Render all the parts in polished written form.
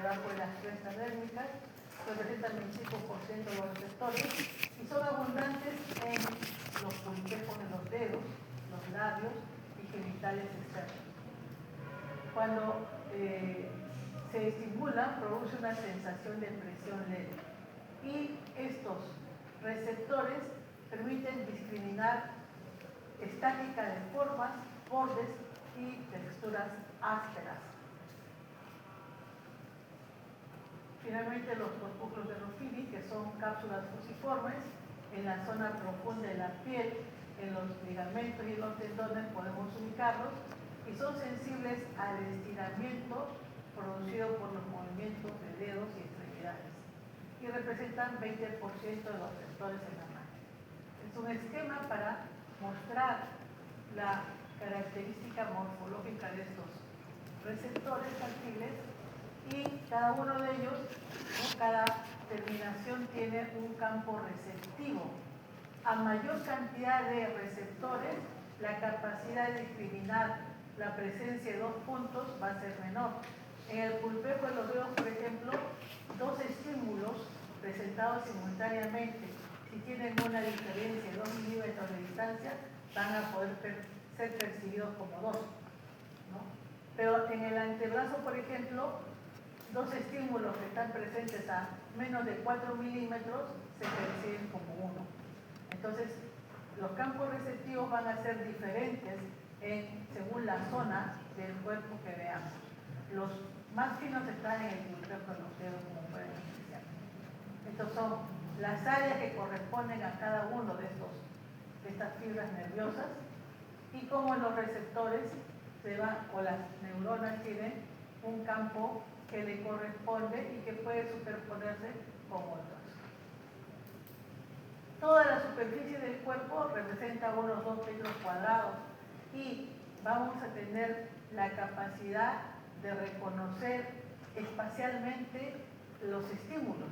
debajo de las crestas dérmicas, representan 25% de los receptores y son abundantes en los polipejos de los dedos, los labios y genitales externos. Cuando se estimulan, produce una sensación de presión leve y estos receptores permiten discriminar estática de formas, bordes y texturas ásperas. Finalmente, los corpúsculos de Ruffini, que son cápsulas fusiformes, en la zona profunda de la piel, en los ligamentos y en los tendones podemos ubicarlos y son sensibles al estiramiento producido por los movimientos de dedos y extremidades y representan 20% de los receptores en la mano. Es un esquema para mostrar la característica morfológica de estos receptores táctiles y cada uno de ellos, ¿no? Cada terminación tiene un campo receptivo. A mayor cantidad de receptores, la capacidad de discriminar la presencia de dos puntos va a ser menor. En el pulpejo de los dedos, por ejemplo, dos estímulos presentados simultáneamente, si tienen una diferencia de 2 milímetros de distancia, van a poder ser percibidos como dos, ¿no? Pero en el antebrazo, por ejemplo, dos estímulos que están presentes a menos de 4 milímetros se perciben como uno. Entonces, los campos receptivos van a ser diferentes según la zona del cuerpo que veamos. Los más finos están en el pulpejo de los dedos, como pueden apreciar. Estas son las áreas que corresponden a cada uno de estas fibras nerviosas y como los receptores o las neuronas tienen un campo que le corresponde y que puede superponerse con otros. Toda la superficie del cuerpo representa unos 2 metros cuadrados y vamos a tener la capacidad de reconocer espacialmente los estímulos.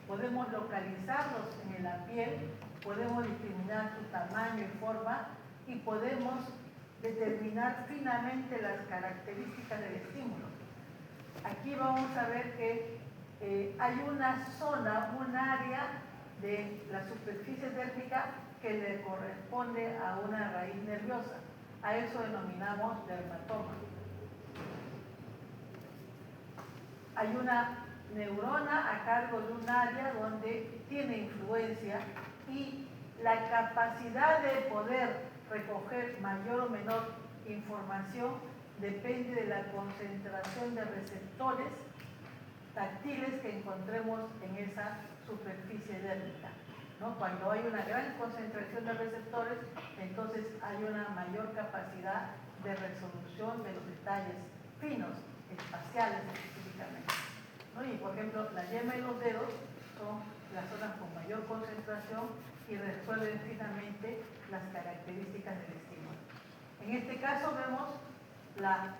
Podemos localizarlos en la piel, podemos discriminar su tamaño y forma y podemos determinar finamente las características del estímulo. Aquí vamos a ver que hay una zona, un área de la superficie dérmica que le corresponde a una raíz nerviosa. A eso denominamos dermatoma. Hay una neurona a cargo de un área donde tiene influencia y la capacidad de poder recoger mayor o menor información depende de la concentración de receptores táctiles que encontremos en esa superficie dérmica, ¿no? Cuando hay una gran concentración de receptores, entonces hay una mayor capacidad de resolución de los detalles finos, espaciales específicamente, ¿no? Y por ejemplo, la yema y los dedos son las zonas con mayor concentración y resuelven finamente las características del estímulo. En este caso vemos la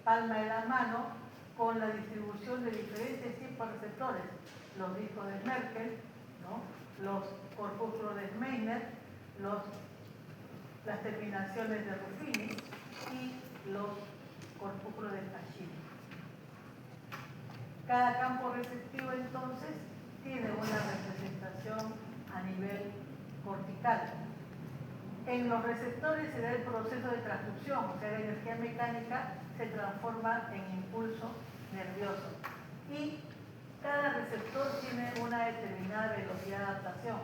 palma de la mano con la distribución de diferentes tipos de receptores, los discos de Merkel, ¿no? Los corpúsculos de Meissner, las terminaciones de Ruffini y los corpúsculos de Pacini. Cada campo receptivo entonces tiene una representación a nivel cortical. En los receptores se da el proceso de transducción, o sea, la energía mecánica se transforma en impulso nervioso. Y cada receptor tiene una determinada velocidad de adaptación.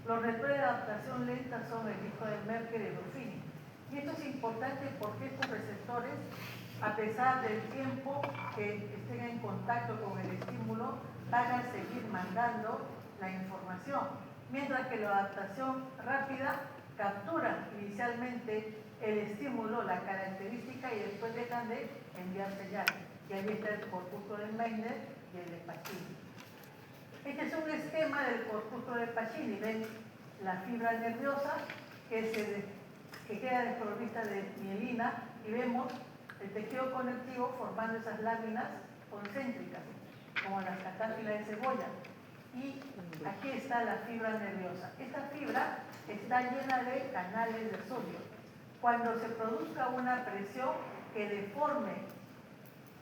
Los receptores de adaptación lenta son el disco de Merkel y Ruffini. Y esto es importante porque estos receptores, a pesar del tiempo que estén en contacto con el estímulo, van a seguir mandando la información. Mientras que la adaptación rápida capturan inicialmente el estímulo, la característica, y después dejan de enviar señales. Y ahí está el corpúsculo de Meissner y el de Pacini. Este es un esquema del corpúsculo de Pacini. Ven la fibra nerviosa que queda desprovista de mielina y vemos el tejido conectivo formando esas láminas concéntricas, como las catáfilas de cebolla. Y aquí está la fibra nerviosa. Esta fibra está llena de canales de sodio. Cuando se produzca una presión que deforme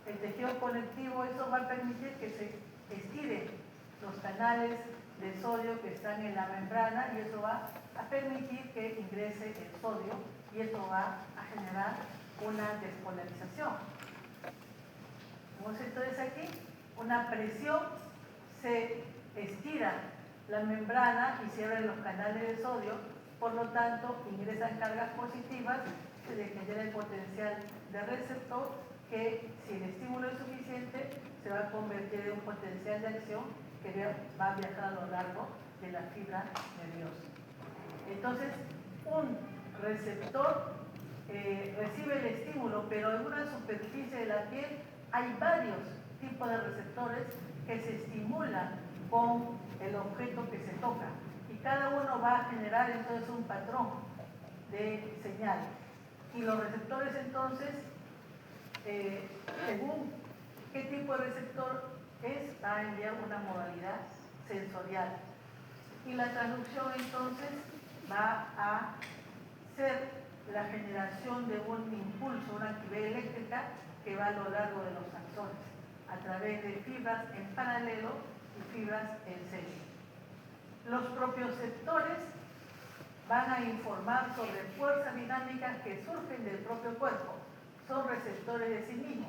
el tejido conectivo, eso va a permitir que se estiren los canales de sodio que están en la membrana y eso va a permitir que ingrese el sodio y eso va a generar una despolarización. Vemos entonces aquí una presión, se estira la membrana y se abren los canales de sodio, por lo tanto ingresan cargas positivas, se le genera el potencial de receptor que si el estímulo es suficiente se va a convertir en un potencial de acción que va a viajar a lo largo de la fibra nerviosa. Entonces, un receptor recibe el estímulo, pero en una superficie de la piel hay varios tipos de receptores que se estimulan con el objeto que se toca y cada uno va a generar entonces un patrón de señal. Y los receptores entonces, según qué tipo de receptor es, va a enviar una modalidad sensorial. Y la transducción entonces va a ser la generación de un impulso, una actividad eléctrica que va a lo largo de los axones, a través de fibras en paralelo y fibras en serie. Los propioceptores van a informar sobre fuerzas dinámicas que surgen del propio cuerpo, son receptores de sí mismos.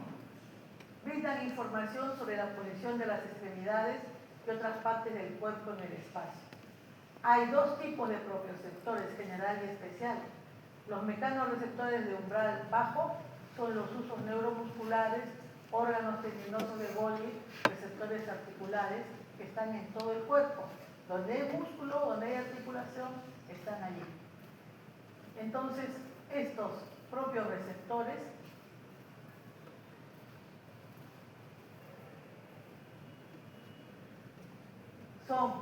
Brindan información sobre la posición de las extremidades y otras partes del cuerpo en el espacio. Hay dos tipos de propioceptores, general y especial. Los mecanorreceptores de umbral bajo son los usos neuromusculares, órganos tendinosos de Golgi, receptores articulares que están en todo el cuerpo. Donde hay músculo, donde hay articulación, están allí. Entonces, estos propios receptores son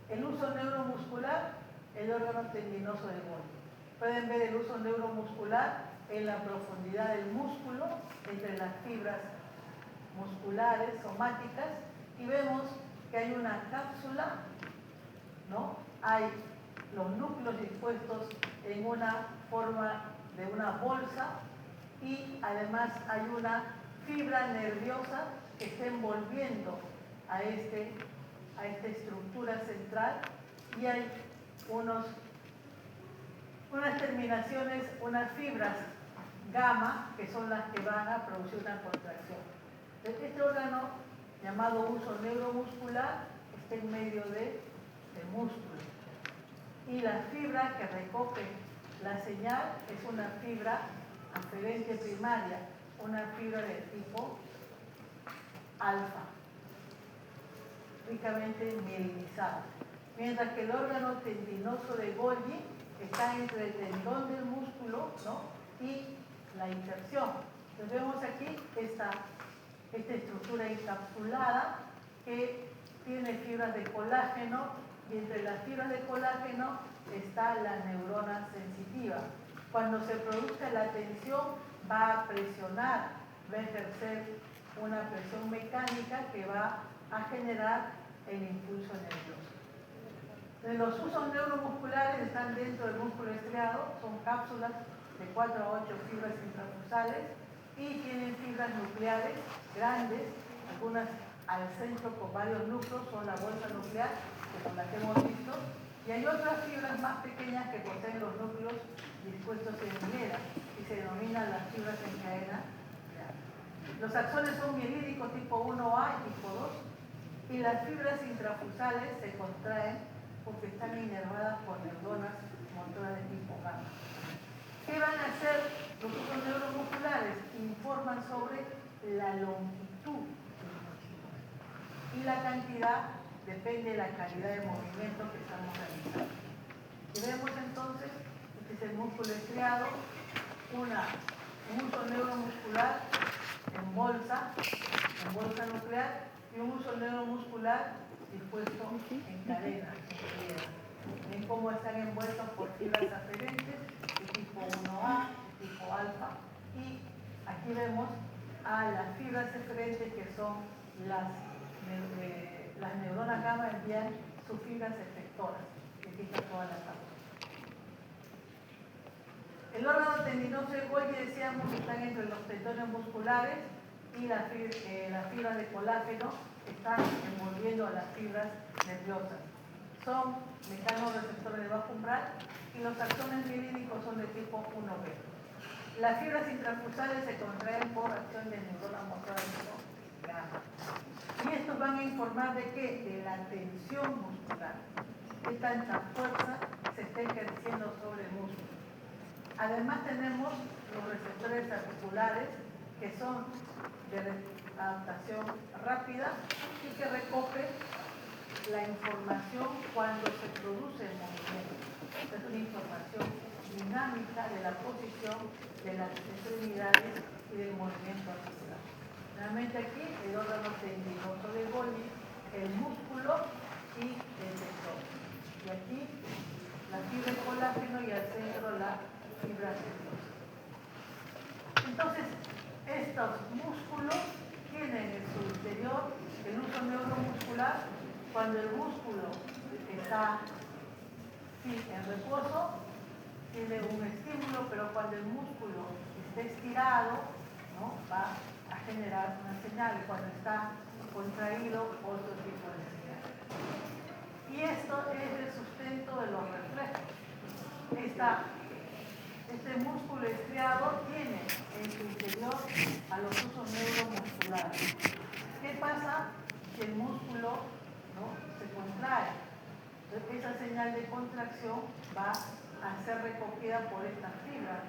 el uso neuromuscular, el órgano tendinoso del Golgi. Pueden ver el uso neuromuscular en la profundidad del músculo, entre las fibras musculares, somáticas, y vemos que hay una cápsula, ¿no? Hay los núcleos dispuestos en una forma de una bolsa y además hay una fibra nerviosa que está envolviendo a esta estructura central y hay unas terminaciones, unas fibras gamma que son las que van a producir una contracción. Este órgano llamado uso neuromuscular está en medio del músculo y la fibra que recoge la señal es una fibra aferente primaria, una fibra de tipo alfa, ricamente mielinizada, mientras que el órgano tendinoso de Golgi está entre el tendón del músculo, ¿no? Y la inserción. Entonces vemos aquí esta estructura encapsulada que tiene fibras de colágeno y entre las fibras de colágeno está la neurona sensitiva. Cuando se produce la tensión va a presionar, va a ejercer una presión mecánica que va a generar el impulso nervioso. Los usos neuromusculares están dentro del músculo estriado, son cápsulas de 4 a 8 fibras intrafusales y tienen fibras nucleares grandes, algunas al centro con varios núcleos, son la bolsa nuclear, que son las que hemos visto, y hay otras fibras más pequeñas que poseen los núcleos dispuestos en hilera y se denominan las fibras en cadena. Los axones son mielídicos tipo 1A y tipo 2 y las fibras intrafusales se contraen porque están inervadas por neuronas motoras de tipo gamma. ¿Qué van a hacer los usos neuromusculares? Informan sobre la longitud y la cantidad depende de la calidad de movimiento que estamos realizando. Y vemos entonces, este es el músculo estriado, un uso neuromuscular en bolsa nuclear y un uso neuromuscular dispuesto en cadena, en piedra. Ven cómo están envueltos por fibras aferentes de tipo 1A, tipo alfa, y aquí vemos a las fibras eferentes que son las neuronas gamma envían sus fibras efectoras, que aquí está toda la tabla. El órgano tendinoso de Golgi, decíamos, que están entre los tendones musculares y las fibras de colágeno están envolviendo a las fibras nerviosas. Son mecanorreceptores de bajo umbral y los axones mirídicos son de tipo 1B. Las fibras intrafusales se contraen por acción de neuronas motoras tipo gamma. Y estos van a informar de qué? De la tensión muscular. Qué tanta fuerza se está ejerciendo sobre el músculo. Además tenemos los receptores articulares que son de adaptación rápida y que recogen la información cuando se produce el movimiento. Es una información dinámica de la posición de las extremidades y del movimiento articular. Realmente aquí el órgano tendinoso de Golgi, el músculo y el tendón. Y aquí la fibra de colágeno y al centro la fibra nerviosa. Entonces, estos músculos tienen en su interior el uso neuromuscular. Cuando el músculo está en reposo, tiene un estímulo, pero cuando el músculo está estirado, ¿no? Va a generar una señal. Cuando está contraído, otro tipo de señal. Y esto es el sustento de los reflejos. Este músculo estriado tiene en su interior a los usos neuromusculares. ¿Qué pasa si el músculo, ¿no?, se contrae? Entonces, esa señal de contracción va a ser recogida por estas fibras,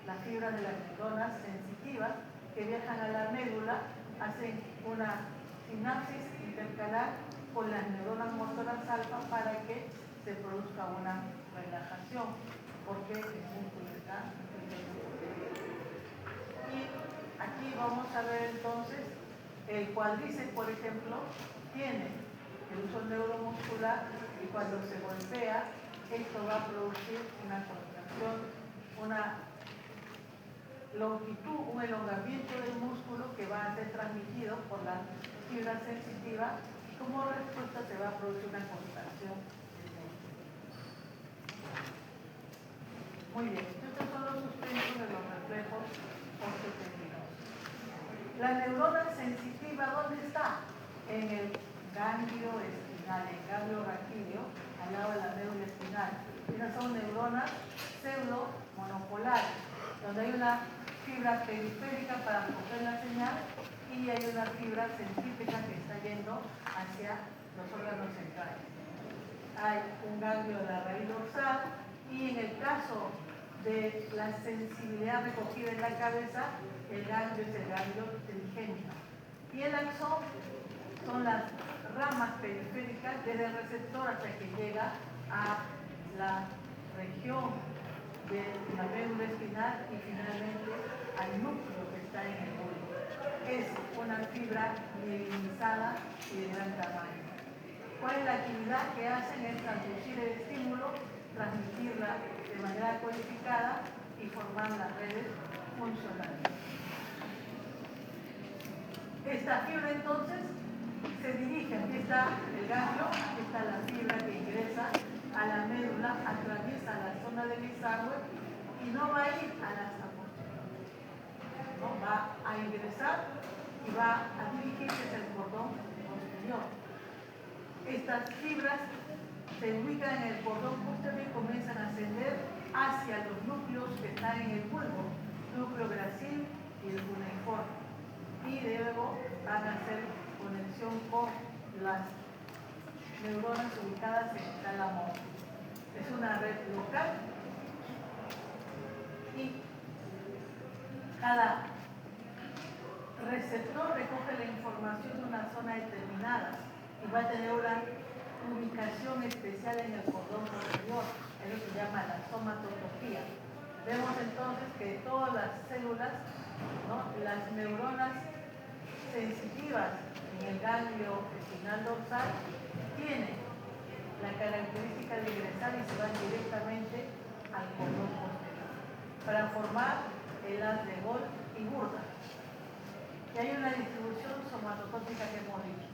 las fibras de las neuronas sensitivas que viajan a la médula, hacen una sinapsis intercalar con las neuronas motoras alfa para que se produzca una relajación, porque el músculo está y aquí vamos a ver entonces el cuádriceps, por ejemplo, tiene el uso neuromuscular y cuando se golpea, esto va a producir una contracción, una longitud, un elongamiento del músculo que va a ser transmitido por la fibra sensitiva y como respuesta se va a producir una contracción del músculo. Muy bien, estos son los sustentos de los reflejos osteotendinosos. La neurona sensitiva, ¿dónde está? En el ganglio espinal, el ganglio raquídeo, al lado de la médula espinal. Estas son neuronas pseudo-monopolares, donde hay una fibra periférica para recoger la señal y hay una fibra centrípeta que está yendo hacia los órganos centrales. Hay un ganglio de la raíz dorsal y en el caso de la sensibilidad recogida en la cabeza, el ganglio es el ganglio trigémino. Y el axón son las ramas periféricas desde el receptor hasta que llega a la región de la médula espinal y finalmente al núcleo que está en el bulbo. Es una fibra mielinizada y de gran tamaño. ¿Cuál es la actividad que hacen? Es transducir el estímulo, transmitirla de manera codificada y formar las redes funcionales. Esta fibra entonces se dirige, aquí está el ganglio, aquí está la fibra que ingresa a la médula, atraviesa la zona del bisagüe y no va a ir a la asta posterior. ¿No? Va a ingresar y va a dirigirse hacia el cordón posterior. Estas fibras se ubican en el cordón posterior y comienzan a ascender hacia los núcleos que están en el bulbo, núcleo gracil y el cuneiforme. Y luego van a hacer conexión con las neuronas ubicadas en el tálamo. Es una red local y cada receptor recoge la información de una zona determinada y va a tener una ubicación especial en el cordón posterior. Eso se llama la somatología. Vemos entonces que todas las células, ¿no?, las neuronas sensitivas en el ganglio espinal dorsal tienen la característica de ingresar y se van directamente al cordón posterior para formar el haz de Gol y burda. Y hay una distribución somatotópica que hemos dicho.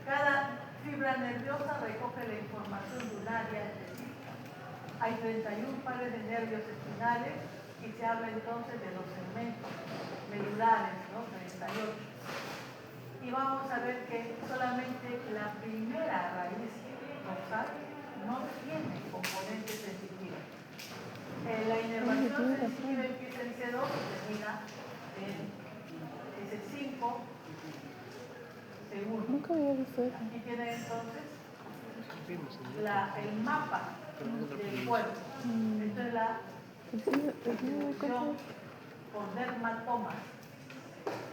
Cada fibra nerviosa recoge la información de un área específica. Hay 31 pares de nervios espinales y se habla entonces de los segmentos medulares, ¿no? 38. y vamos a ver que solamente la primera raíz dorsal no tiene componente sensitivo. La inervación sensitiva empieza en C2 y termina en S5, C1. Nunca había visto eso. Aquí tienen entonces el mapa del cuerpo. Esto es la distribución por dermatomas.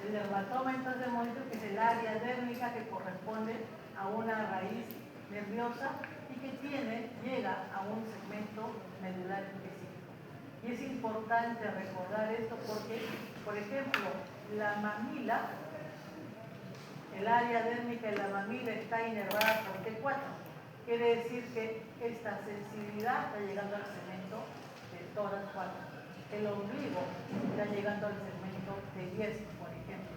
El dermatoma entonces hemos dicho que es el área dérmica que corresponde a una raíz nerviosa y que llega a un segmento medular específico. Y es importante recordar esto porque, por ejemplo, la mamila, el área dérmica de la mamila está inervada por T4. Quiere decir que esta sensibilidad está llegando al segmento de tórax 4. El ombligo está llegando al segmento T10, por ejemplo.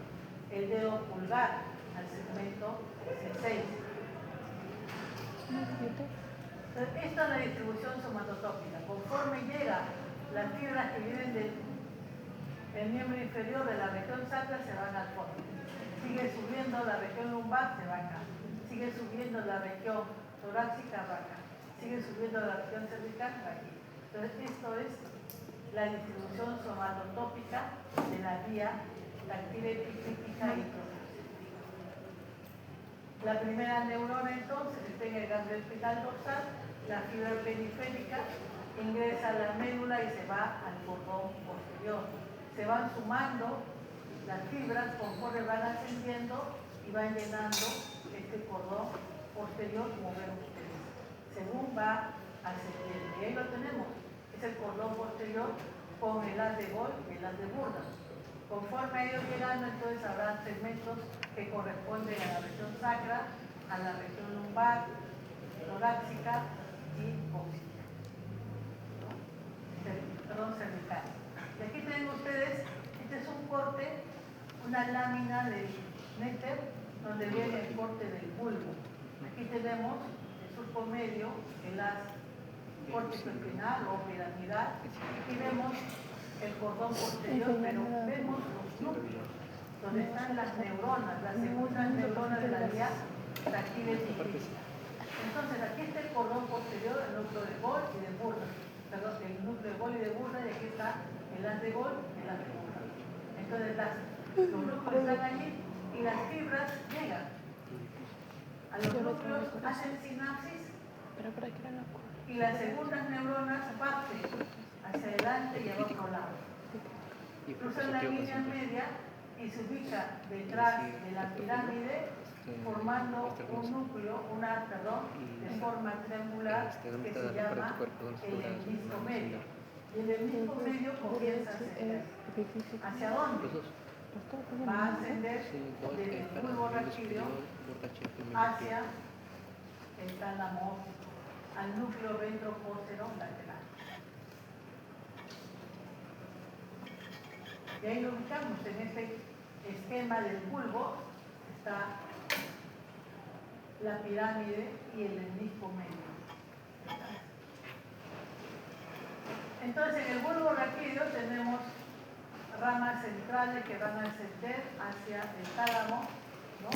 El dedo pulgar al segmento C6. Entonces, esta es la distribución somatotópica. Conforme llega las fibras que vienen del miembro inferior de la región sacra, se van al fondo. Sigue subiendo la región lumbar, se va acá. Sigue subiendo la región torácica, va acá. Sigue subiendo la región cervical, va aquí. Entonces, esto es la distribución somatotópica de la vía táctil epicrítica y proprioceptiva. La primera neurona entonces está en el ganglio espinal dorsal, la fibra periférica ingresa a la médula y se va al cordón posterior. Se van sumando las fibras conforme van ascendiendo y van llenando este cordón posterior, como ven ustedes, según va ascendiendo. Y ahí lo tenemos, es el cordón posterior con el haz de Gol y el haz de Burda. Conforme a ellos llegando, entonces habrá segmentos que corresponden a la región sacra, a la región lumbar, torácica y cóccix, perdón, cervical. Y aquí tienen ustedes, este es un corte, una lámina de néctar donde viene el corte del bulbo. Aquí tenemos el surco medio, el haz córtex espinal o piramidal. Aquí vemos el cordón posterior, pero vemos los núcleos, donde están las neuronas, las segundas neuronas de la vía táctil epicrítica. Entonces, aquí está el cordón posterior, el núcleo de Gol y de Burda. Perdón, el núcleo de Gol y de Burda, y aquí está el haz de Gol y el haz de Burda. Entonces, los núcleos están allí y las fibras llegan. A los núcleos hacen sinapsis y las segundas neuronas parten hacia adelante y al otro lado. Cruzan la línea media y se ubica detrás de la pirámide formando un núcleo, de forma triangular que se llama el hemisco medio. Y el hemisco medio comienza a ascender. ¿Hacia dónde? Va a ascender desde el bulbo raquídeo hacia el tálamo, al núcleo ventropóstero lateral. Y ahí lo ubicamos en este esquema del bulbo, está la pirámide y el hemisco medio. Entonces, en el bulbo raquídeo tenemos ramas centrales que van a ascender hacia el tálamo, ¿no?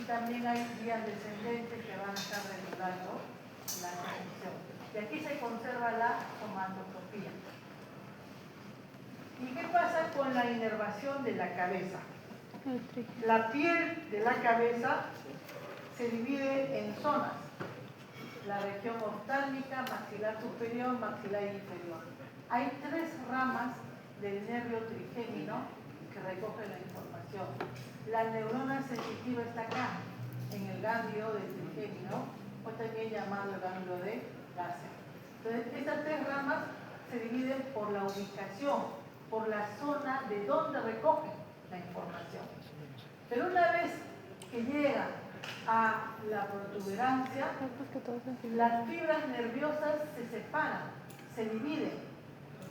Y también hay vías descendentes que van a estar regulando la ascensión. Y aquí se conserva la somatotopía. ¿Y qué pasa con la inervación de la cabeza? La piel de la cabeza se divide en zonas. La región oftálmica, maxilar superior, maxilar inferior. Hay 3 ramas del nervio trigémino que recoge la información. La neurona sensitiva está acá, en el ganglio del trigémino, o también llamado el ganglio de Gassel. Entonces, estas 3 ramas se dividen por la ubicación, por la zona de donde recogen la información. Pero una vez que llega a la protuberancia, las fibras nerviosas se separan, se dividen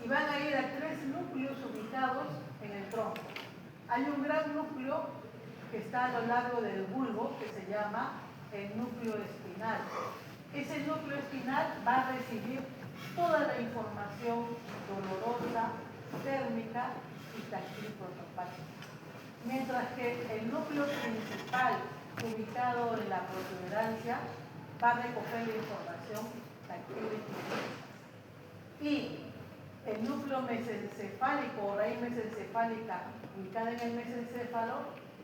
y van a ir a 3 núcleos ubicados en el tronco. Hay un gran núcleo que está a lo largo del bulbo que se llama el núcleo espinal. Ese núcleo espinal va a recibir toda la información dolorosa, térmica y táctil protopática. mientras que el núcleo principal ubicado en la protuberancia va a recoger la información táctil y el núcleo mesencefálico o raíz mesencefálica ubicada en el mesencéfalo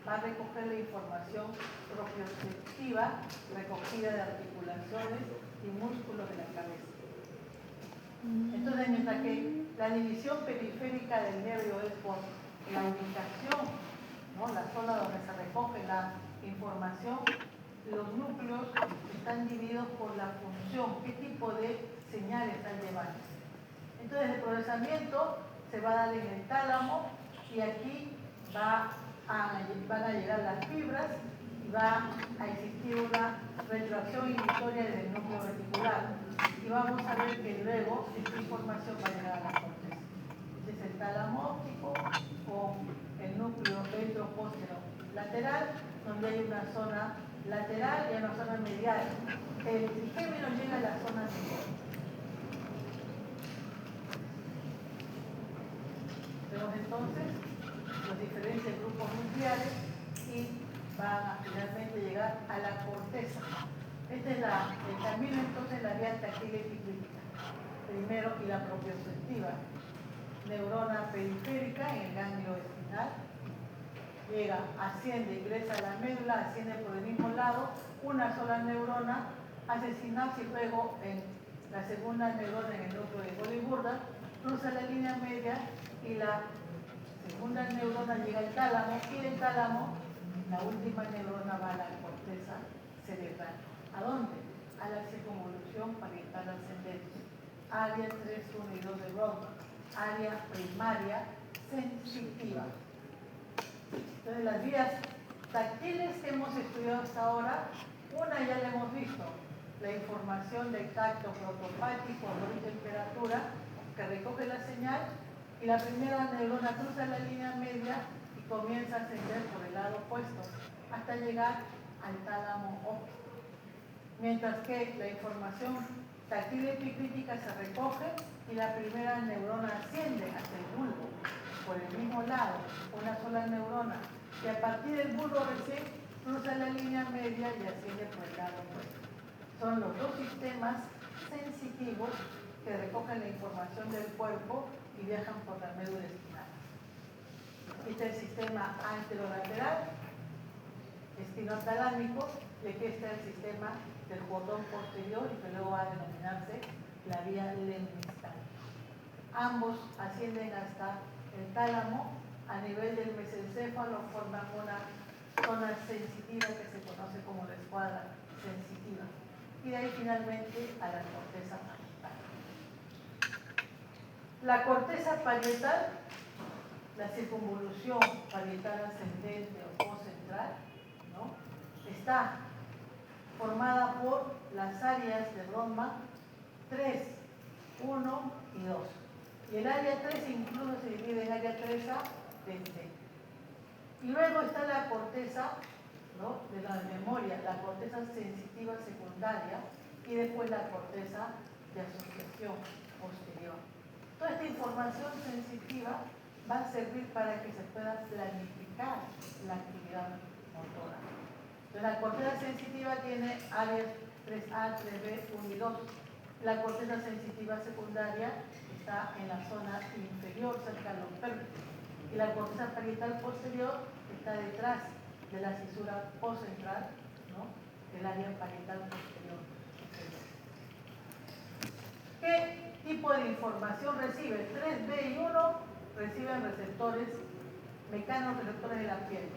va a recoger la información propioceptiva recogida de articulaciones y músculos de la cabeza. Entonces, mientras que la división periférica del nervio es por la ubicación, ¿no?, la zona donde se recoge la información, los núcleos están divididos por la función, qué tipo de señal están llevando. Entonces, el procesamiento se va a dar en el tálamo y aquí van a llegar las fibras y va a existir una retroacción inhibitoria del núcleo reticular. Y vamos a ver que luego esta información va a llegar a la corteza. Este es el tálamo óptico con el núcleo ventropóstero lateral, donde hay una zona lateral y una zona medial. El trigémino llega a la zona medial. Vemos entonces los diferentes grupos nucleares y van a finalmente llegar a la corteza. Este es el camino entonces, la vía táctil epicrítica. Primero, y la propioceptiva. Neurona periférica en el ganglio espinal. Llega, asciende, ingresa a la médula, asciende por el mismo lado, una sola neurona, hace sinapsis, luego en la segunda neurona en el núcleo de Golgi-Gurdon, cruza la línea media y la segunda neurona llega al tálamo y del tálamo la última neurona va a la corteza cerebral. ¿A dónde? A la circunvolución parietal ascendente. Área 3, 1 y 2 de Brodmann. Área primaria sensitiva. Entonces, las vías táctiles que hemos estudiado hasta ahora, una ya la hemos visto, la información del tacto protopático, olor y temperatura, que recoge la señal, y la primera neurona cruza la línea media y comienza a ascender por el lado opuesto, hasta llegar al tálamo óptico. Mientras que la información táctil epicrítica se recoge y la primera neurona asciende hacia el bulbo, por el mismo lado, una sola neurona, y a partir del bulbo recién cruza la línea media y asciende por el lado opuesto. Son los dos sistemas sensitivos que recogen la información del cuerpo y viajan por la médula espinal. Este es el sistema anterolateral, espinotalámico, y aquí está el sistema del cordón posterior y que luego va a denominarse la vía lemniscal. Ambos ascienden hasta el tálamo, a nivel del mesencéfalo forman una zona sensitiva que se conoce como la escuadra sensitiva, y de ahí finalmente a la corteza parietal. La corteza parietal, la circunvolución parietal ascendente o postcentral, ¿no?, está formada por las áreas de Brodmann 3, 1 y 2. Y el área 3 incluso se divide en área 3A, D. Y luego está la corteza, ¿no?, de la memoria, la corteza sensitiva secundaria, y después la corteza de asociación posterior. Toda esta información sensitiva va a servir para que se pueda planificar la actividad motora. Entonces, la corteza sensitiva tiene áreas 3A, 3B, 1 y 2. La corteza sensitiva secundaria está en la zona inferior, cerca de los pérfidos. Y la corteza parietal posterior está detrás de la cisura postcentral, ¿no?, del área parietal posterior. ¿Qué tipo de información recibe? 3B y 1 reciben receptores, mecanorreceptores de la piel.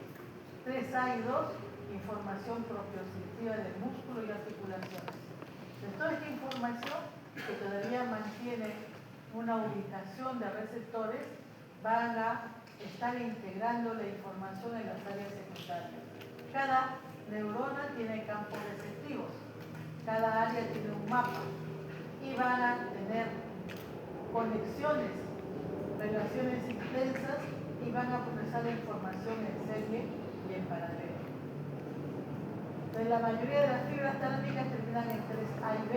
3A y 2, información propioceptiva del músculo y articulaciones. Entonces, toda esta información que todavía mantiene una ubicación de receptores van a estar integrando la información en las áreas secundarias. Cada neurona tiene campos receptivos, cada área tiene un mapa y van a tener conexiones, relaciones intensas y van a procesar la información en serie y en paralelo. Entonces, la mayoría de las fibras talámicas terminan en 3A y B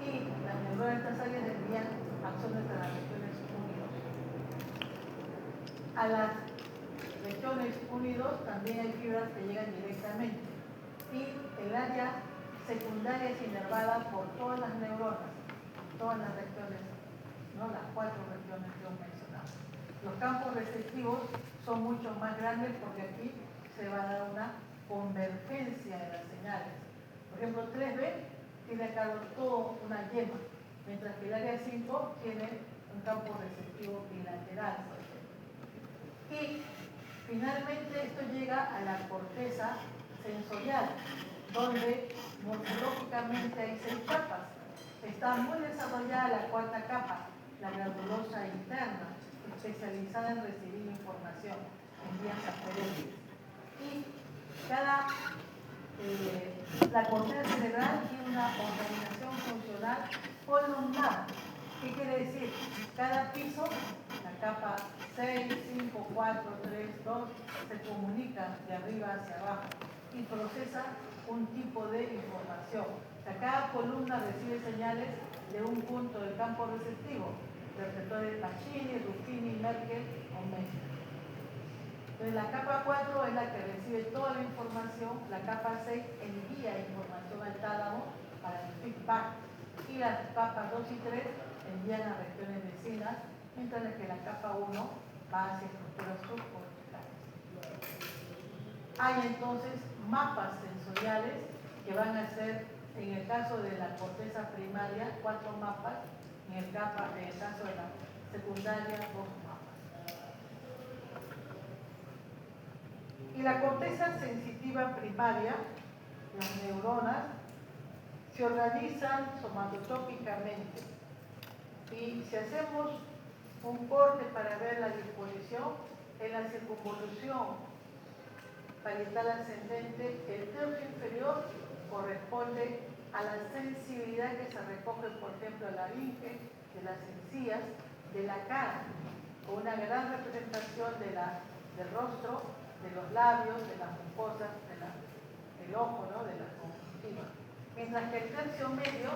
y las neuronas de estas áreas envían acciones a las regiones 1 y 2. A las regiones 1 y 2 también hay fibras que llegan directamente. Y el área secundaria es inervada por todas las neuronas, todas las regiones, ¿no? Las 4 regiones que hemos mencionado. Los campos receptivos son mucho más grandes porque aquí se va a dar una convergencia de las señales. Por ejemplo, 3B tiene acá todo una yema, mientras que el área 5 tiene un campo receptivo bilateral. Y finalmente esto llega a la corteza sensorial, donde morfológicamente hay 6 capas. Está muy desarrollada la 4ª capa, la granulosa interna, especializada en recibir información en vías aferentes. Y la corteza cerebral tiene una organización funcional columnar. ¿Qué quiere decir? Cada piso, la capa 6, 5, 4, 3, 2, se comunica de arriba hacia abajo y procesa un tipo de información. O sea, cada columna recibe señales de un punto del campo receptivo, receptores Pacini, Ruffini, Merkel o Mesmer. Entonces la capa 4 es la que recibe toda la información, la capa 6 envía información al tálamo para el feedback y las capas 2 y 3 envían a regiones vecinas, mientras que la capa 1 va hacia estructuras subcorticales. Hay entonces mapas sensoriales que van a ser, en el caso de la corteza primaria, 4 mapas, en el caso de la secundaria, 2 mapas. Y la corteza sensitiva primaria, las neuronas, se organizan somatotópicamente. Y si hacemos un corte para ver la disposición, en la circunvolución parietal ascendente, el tercio inferior corresponde a la sensibilidad que se recoge, por ejemplo, de la laringe, de las encías, de la cara, con una gran representación del rostro, de los labios, de las mucosas, del ojo, ¿no? De la conjuntiva. Mientras que el tercio medio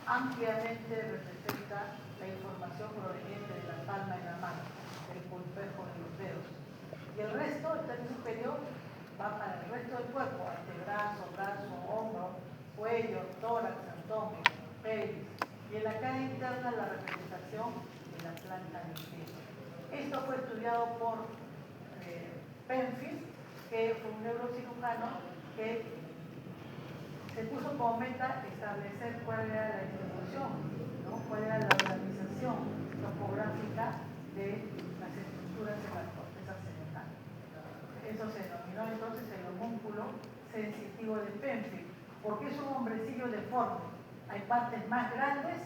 ampliamente representa la información proveniente de la palma de la mano, del pulpejo de los dedos. Y el resto, el tercio superior, va para el resto del cuerpo, antebrazo, brazo, hombro, cuello, tórax, abdomen, pelvis. Y en la cara interna la representación de la planta del pie. Esto fue estudiado por Penfield, que fue un neurocirujano que se puso como meta establecer cuál era la distribución, ¿no? Cuál era la organización topográfica de las estructuras de la corteza cerebral. Eso se denominó entonces el homúnculo sensitivo de Penfield, porque es un hombrecillo deforme. Hay partes más grandes,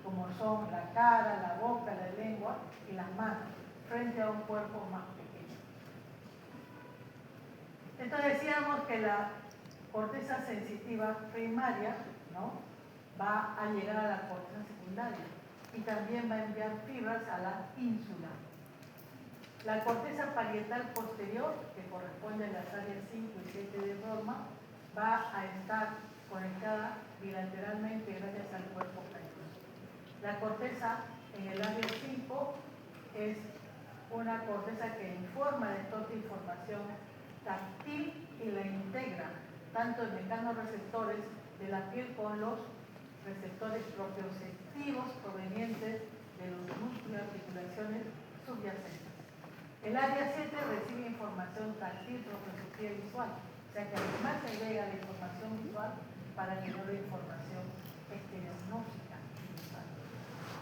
como son la cara, la boca, la lengua y las manos, frente a un cuerpo más pequeño. Entonces decíamos que la corteza sensitiva primaria, ¿no?, va a llegar a la corteza secundaria y también va a enviar fibras a la ínsula. La corteza parietal posterior, que corresponde a las áreas 5 y 7 de Brodmann, va a estar conectada bilateralmente gracias al cuerpo cañoso. La corteza en el área 5 es una corteza que informa de toda información táctil y la integra, tanto en mecanorreceptores de la piel con los receptores propioceptivos provenientes de los músculos y articulaciones subyacentes. El área 7 recibe información táctil, propioceptiva y visual, o sea que además se agrega la información visual para que no la información diagnóstica visual.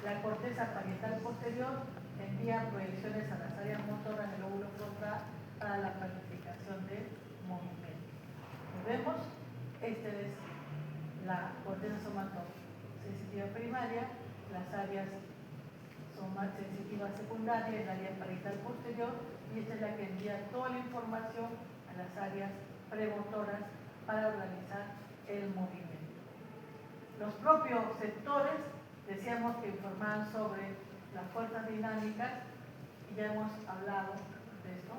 La corteza parietal posterior envía proyecciones a las áreas motoras del lóbulo frontal para la planificación del movimiento. Vemos, esta es la corteza somatosensitiva primaria, las áreas sensitivas secundarias, el área parietal posterior, y esta es la que envía toda la información a las áreas premotoras para organizar el movimiento. Los propios sectores, decíamos que informaban sobre las fuerzas dinámicas, y ya hemos hablado de esto.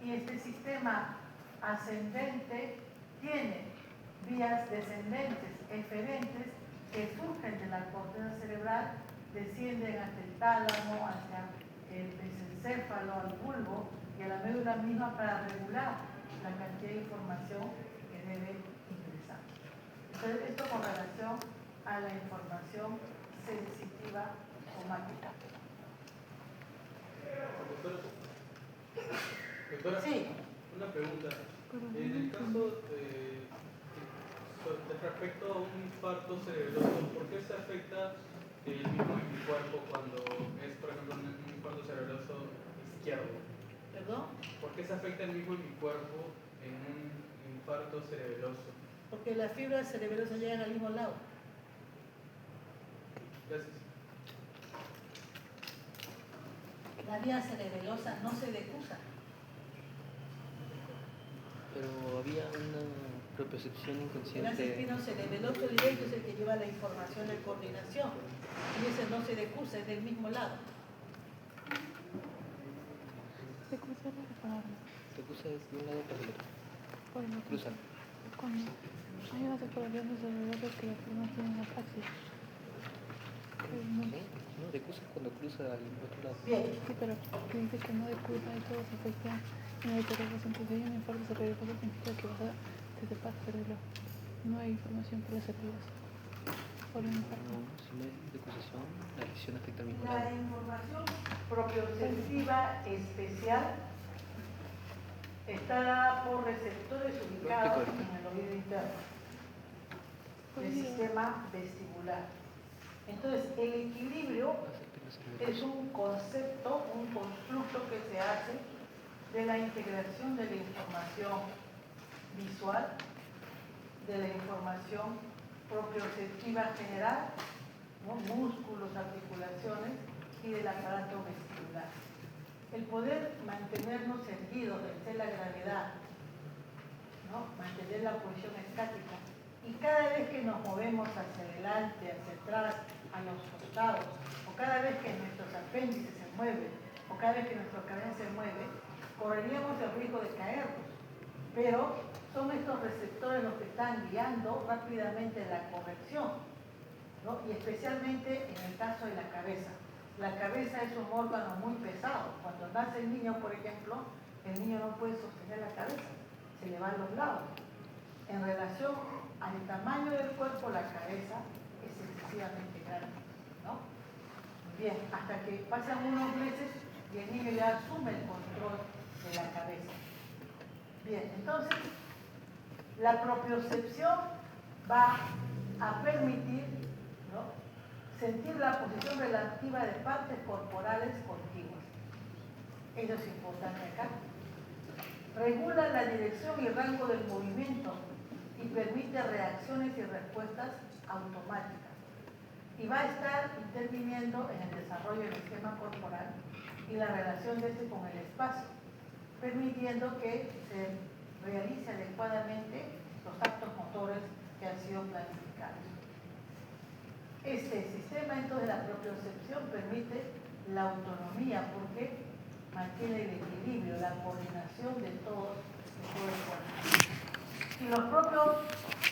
Y este sistema ascendente tiene vías descendentes, eferentes, que surgen de la corteza cerebral, descienden hacia el tálamo, hacia el mesencéfalo, al bulbo y y a la médula misma para regular la cantidad de información que debe ingresar. Entonces, esto con relación a la información sensitiva somática. Doctora, Sí. una pregunta. En el caso respecto a un infarto cerebroso, ¿por qué se afecta el mismo en mi cuerpo cuando es, por ejemplo, un infarto cerebroso izquierdo? ¿Perdón? ¿Por qué se afecta el mismo en mi cuerpo en un infarto cerebroso? Porque las fibras cerebrosas llegan al mismo lado. Gracias. La vía cerebelosa no se decusa. Pero había una propiocepción El inconsciente. espino cerebeloso directo es el que lleva la información de coordinación. Y ese no se decusa, es del mismo lado. Decusa es separarlo. Decusa es de un lado para el otro. Por lo Cruzan. cuando hay una separación de cerebros que las personas tienen apraxia. No, decusa es cuando cruza al otro lado. Bien. Sí, pero que dice que no decusa y todo se afecta en el cerebro. Entonces, si hay un infarto cerebroso, significa que se separa el cerebro. No hay información por las células. Por el infarto. No, si no hay decusación, la lesión afecta al mismo La lado. información propioceptiva especial está dada por receptores ubicados en el oído interno del sistema vestibular. Entonces, el equilibrio es un concepto, un constructo que se hace de la integración de la información visual, de la información propioceptiva general, ¿no? Músculos, articulaciones y del aparato vestibular. El poder mantenernos erguidos, vencer la gravedad, ¿no? Mantener la posición estática, y cada vez que nos movemos hacia adelante, hacia atrás, a los costados, o cada vez que nuestros apéndices se mueven, o cada vez que nuestra cabeza se mueve, correríamos el riesgo de caernos. Pero son estos receptores los que están guiando rápidamente la corrección, ¿no? Y especialmente en el caso de la cabeza. La cabeza es un órgano muy pesado. Cuando nace el niño, por ejemplo, el niño no puede sostener la cabeza, se le va a los lados. En relación al tamaño del cuerpo, la cabeza es excesivamente grande, ¿no? Bien, hasta que pasan unos meses y el niño ya asume el control de la cabeza. Bien, entonces, la propiocepción va a permitir, ¿no?, sentir la posición relativa de partes corporales contiguas. Eso es importante acá. Regula la dirección y rango del movimiento y permite reacciones y respuestas automáticas. Y va a estar interviniendo en el desarrollo del esquema corporal y la relación de este con el espacio, permitiendo que se realice adecuadamente los actos motores que han sido planificados. Este sistema entonces de la propiocepción permite la autonomía porque mantiene el equilibrio, la coordinación de todo el cuerpo. Y los propios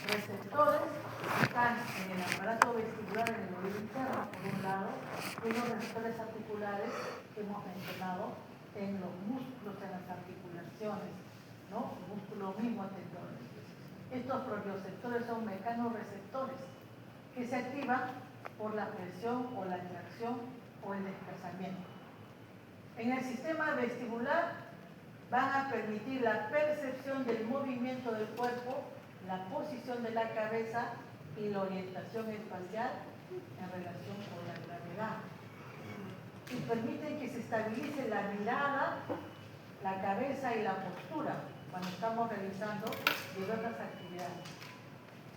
receptores están en el aparato vestibular, en el oído interno, por un lado, y los receptores articulares que hemos mencionado en los músculos, en las articulaciones, ¿no? Músculos mismos, tendones. Estos propioceptores son mecanorreceptores que se activan por la presión o la atracción o el desplazamiento. En el sistema vestibular van a permitir la percepción del movimiento del cuerpo, la posición de la cabeza y la orientación espacial en relación con la gravedad. Y permiten que se estabilice la mirada, la cabeza y la postura cuando estamos realizando diversas actividades.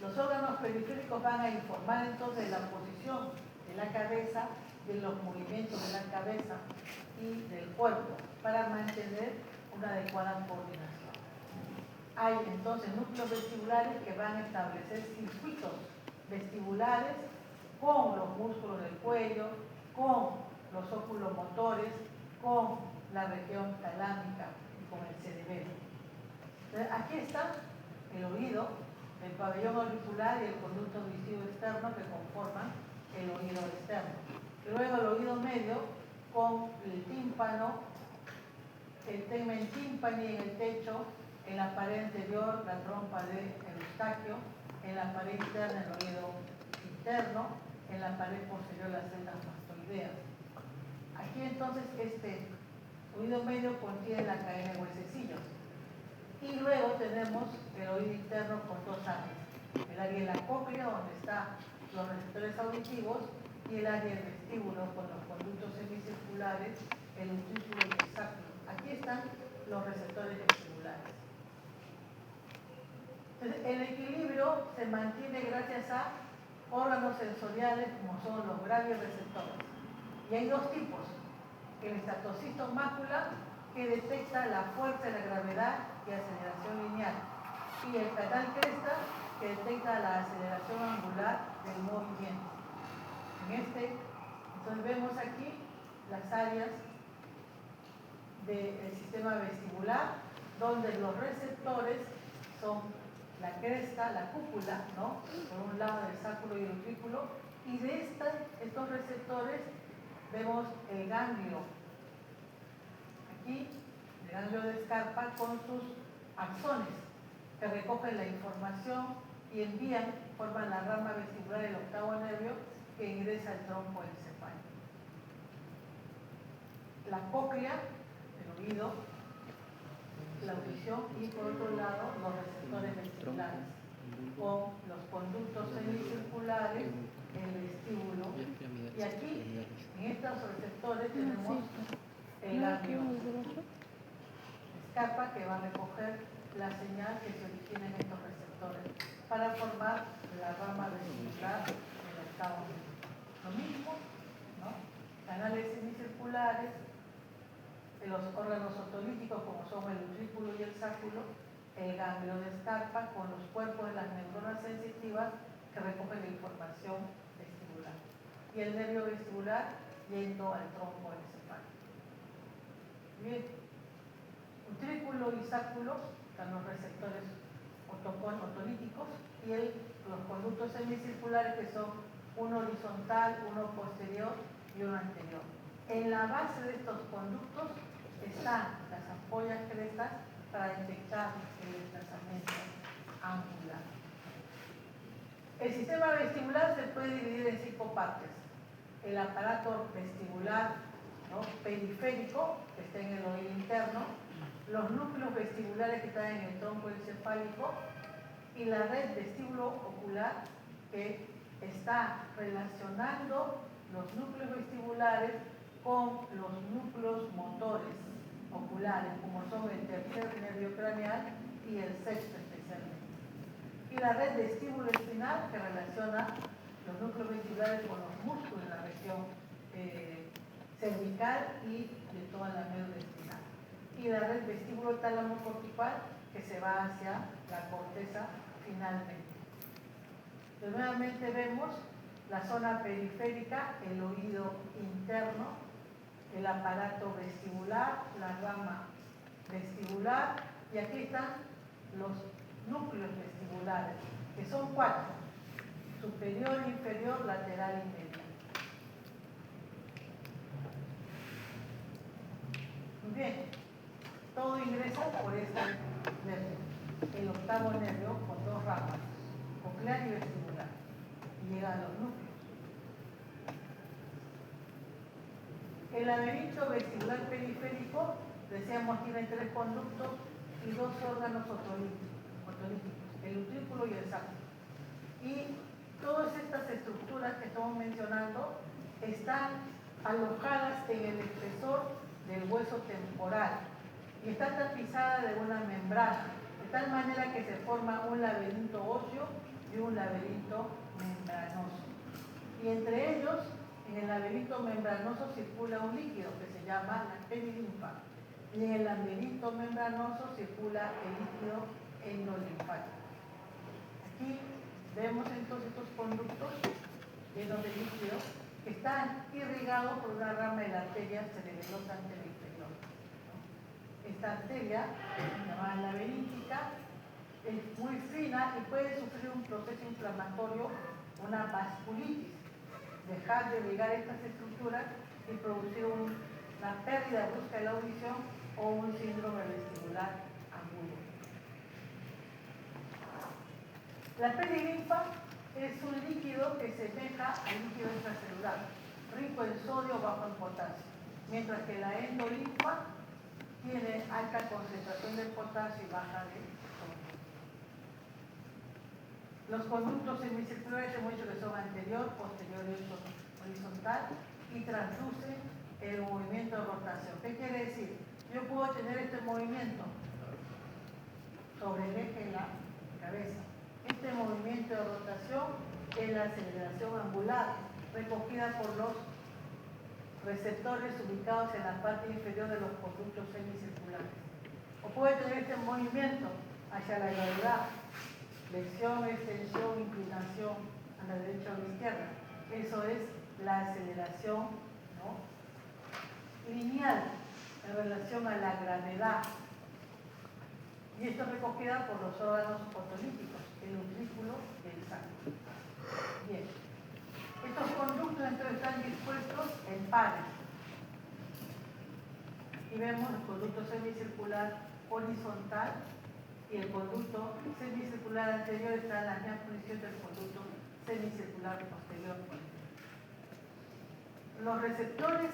Los órganos periféricos van a informar entonces de la posición de la cabeza, de los movimientos de la cabeza y del cuerpo para mantener una adecuada coordinación. Hay entonces núcleos vestibulares que van a establecer circuitos vestibulares con los músculos del cuello, con los óculos motores, con la región talámica y con el cerebelo. Entonces, aquí está el oído, el pabellón auricular y el conducto auditivo externo que conforman el oído externo. Y luego el oído medio con el tímpano, el tegmen tímpani en el techo, en la pared anterior la trompa de Eustaquio, en la pared interna el oído interno, en la pared posterior las celdas mastoideas. Aquí entonces este oído medio contiene la cadena de huesecillos. Y luego tenemos el oído interno con dos áreas. El área de la cóclea, donde están los receptores auditivos, y el área del vestíbulo con los conductos semicirculares, el utrículo y el sacro. Aquí están los receptores vestibulares. Entonces, el equilibrio se mantiene gracias a órganos sensoriales como son los gravioreceptores. Y hay dos tipos. El estatocisto mácula, que detecta la fuerza de la gravedad y aceleración lineal. Y el canal cresta, que detecta la aceleración angular del movimiento. Entonces vemos aquí las áreas del sistema vestibular, donde los receptores son la cresta, la cúpula, ¿no? Por un lado del sacro y el utrículo, y de estos receptores vemos el ganglio. Aquí, el ganglio de Scarpa con sus axones, que recogen la información y forman la rama vestibular del octavo nervio que ingresa al tronco encefálico. La cóclea, el oído, la audición y por otro lado los receptores vestibulares con los conductos semicirculares, el vestíbulo. Y aquí, en estos receptores tenemos el ganglio Scarpa, que va a recoger la señal que se origina en estos receptores para formar la rama vestibular del octavo nervio. Lo mismo, ¿no? Canales semicirculares, los órganos otolíticos como son el utrículo y el sáculo, el ganglio de Scarpa con los cuerpos de las neuronas sensitivas que recogen la información vestibular. Y el nervio vestibular yendo al tronco encefálico. Bien, utrículo y sáculo están los receptores otolíticos y los conductos semicirculares, que son uno horizontal, uno posterior y uno anterior. En la base de estos conductos están las ampollas crestas para detectar el desplazamiento angular. El sistema vestibular se puede dividir en 5 partes. El aparato vestibular, ¿no?, periférico, que está en el oído interno, los núcleos vestibulares que están en el tronco encefálico y la red vestíbulo-ocular, que está relacionando los núcleos vestibulares con los núcleos motores oculares, como son el tercer nervio craneal y el sexto especialmente. Y la red vestíbulo-espinal, que relaciona los núcleos vestibulares con los músculos en la región cervical y de toda la médula espinal. Y la red vestíbulo-tálamo-cortical, que se va hacia la corteza finalmente. Entonces, nuevamente vemos la zona periférica, el oído interno, el aparato vestibular, la rama vestibular, y aquí están los núcleos vestibulares, que son 4: superior, inferior, lateral y medial. Muy bien, todo ingresa por este nervio, el octavo nervio, con 2 ramas, coclear y vestibular, y llega a los núcleos. El laberinto vestibular periférico, decíamos, tiene 3 conductos y 2 órganos otolíticos, el utrículo y el sacro. Y todas estas estructuras que estamos mencionando están alojadas en el espesor del hueso temporal y está tapizada de una membrana, de tal manera que se forma un laberinto óseo y un laberinto membranoso. Y entre ellos, en el laberinto membranoso circula un líquido que se llama la perilinfa, y en el laberinto membranoso circula el líquido endolinfático. Aquí vemos entonces estos conductos llenos de líquido que están irrigados por una rama de la arteria cerebelosa anterior inferior. Esta arteria, llamada laberíntica, es muy fina y puede sufrir un proceso inflamatorio, una vasculitis, dejar de irrigar estas estructuras y producir una pérdida brusca de la audición o un síndrome vestibular agudo. La perilinfa es un líquido que semeja al líquido extracelular, rico en sodio, bajo en potasio, mientras que la endolinfa tiene alta concentración de potasio y baja de sodio. Los conductos semicirculares hemos dicho que son anterior, posterior y horizontal y transducen el movimiento de rotación. ¿Qué quiere decir? Yo puedo tener este movimiento sobre el eje de la cabeza. Este movimiento de rotación es la aceleración angular recogida por los receptores ubicados en la parte inferior de los conductos semicirculares. O puede tener este movimiento hacia la gravedad, flexión, extensión, inclinación a la derecha o a la izquierda. Eso es la aceleración, ¿no?, lineal en relación a la gravedad. Y esto es recogida por los órganos otolíticos, el utrículo y el sacro. Bien. Estos conductos entonces están dispuestos en pares. Aquí vemos el conducto semicircular horizontal y el conducto semicircular anterior está en la misma posición del conducto semicircular posterior. Los receptores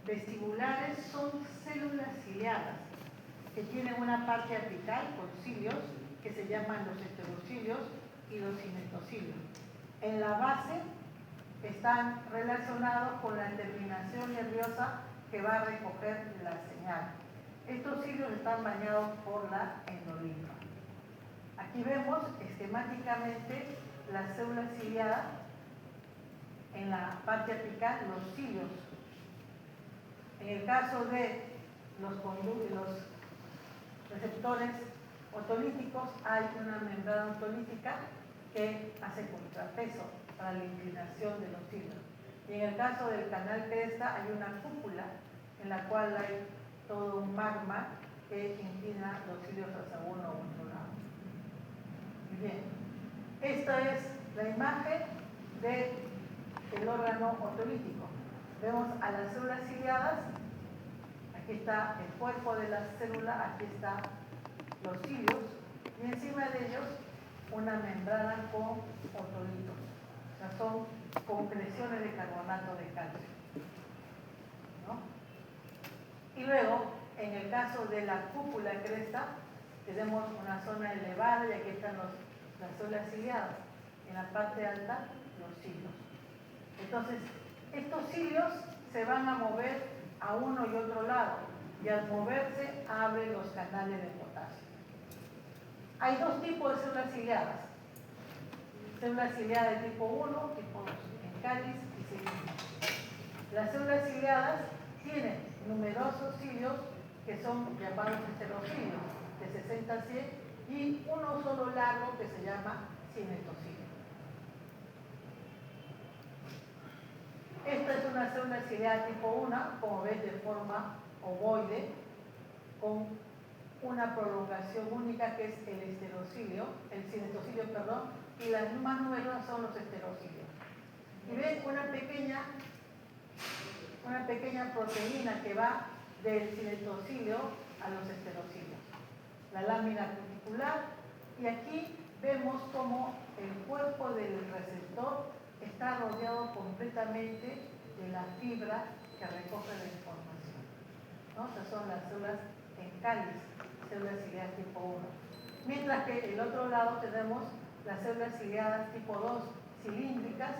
vestibulares son células ciliadas que tienen una parte apical con cilios que se llaman los heterocilios y los cinetocilios. En la base están relacionados con la terminación nerviosa que va a recoger la señal. Estos cilios están bañados por la endolinfa. Aquí vemos esquemáticamente las células ciliadas, en la parte apical los cilios. En el caso de los receptores otolíticos hay una membrana otolítica que hace contrapeso para la inclinación de los cilios. Y en el caso del canal cresta hay una cúpula en la cual hay todo un magma que inclina los cilios hacia uno u otro lado. Bien, esta es la imagen del órgano otolítico. Vemos a las células ciliadas, aquí está el cuerpo de la célula, aquí están los cilios, y encima de ellos una membrana con otolitos. O sea, son concreciones de carbonato de calcio, ¿no? Y luego, en el caso de la cúpula cresta, tenemos una zona elevada y aquí están las células ciliadas. En la parte alta, los cilios. Entonces, estos cilios se van a mover a uno y otro lado y al moverse abren los canales de potasio. Hay dos tipos de células ciliadas. Células ciliadas de tipo 1, tipo 2, en cáliz y cilindro. Las células ciliadas tienen numerosos cilios que son llamados heterocilios, de 60 a 100, y uno solo largo que se llama cinetocilio. Esta es una célula ciliada tipo 1, como ves, de forma ovoide, con una prolongación única que es el el cinetocilio, perdón, y las más numerosas son los heterocilios. Y ven una pequeña proteína que va del cinetocilio a los heterocilios, la lámina cuticular, y aquí vemos cómo el cuerpo del receptor está rodeado completamente de la fibra que recoge la información, ¿no? Estas son las células en cáliz, células ciliadas tipo 1. Mientras que el otro lado tenemos las células ciliadas tipo 2, cilíndricas,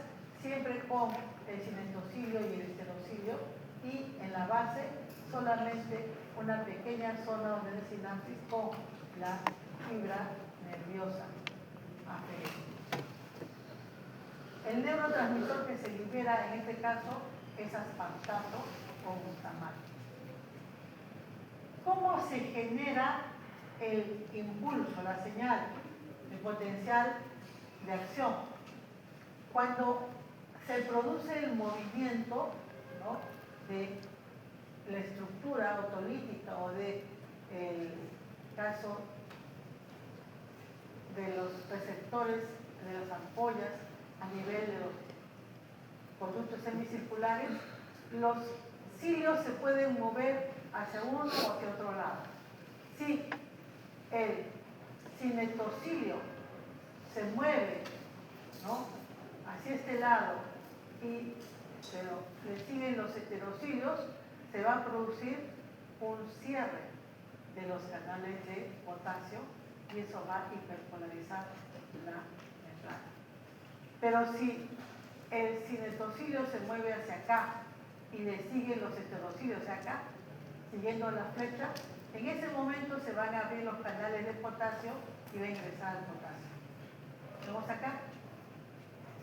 siempre con el cinetocilio y el heterocilio, y en la base solamente una pequeña zona donde hay sinapsis con la fibra nerviosa aferente. El neurotransmisor que se libera en este caso es aspartato o glutamato. ¿Cómo se genera el impulso, la señal, el potencial de acción? Cuando se produce el movimiento, ¿no?, de la estructura otolítica o del caso de los receptores de las ampollas a nivel de los conductos semicirculares, los cilios se pueden mover hacia uno o hacia otro lado. Si el cinetocilio se mueve, ¿no?, hacia este lado, pero le siguen los heterocilios, se va a producir un cierre de los canales de potasio y eso va a hiperpolarizar la membrana. Pero si el cinetocilio se mueve hacia acá y le siguen los heterocilios hacia acá, siguiendo la flecha, en ese momento se van a abrir los canales de potasio y va a ingresar el potasio. ¿Vemos acá?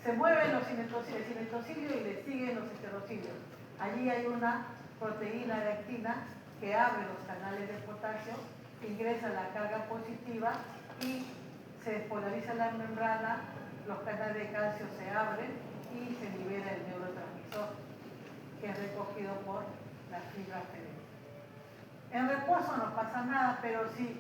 Se mueven los cinetocilios, el cinetocilio y le siguen los heterocilios. Allí hay una proteína de actina que abre los canales de potasio, ingresa la carga positiva y se despolariza la membrana, los canales de calcio se abren y se libera el neurotransmisor que es recogido por la fibra febril. En reposo no pasa nada, pero si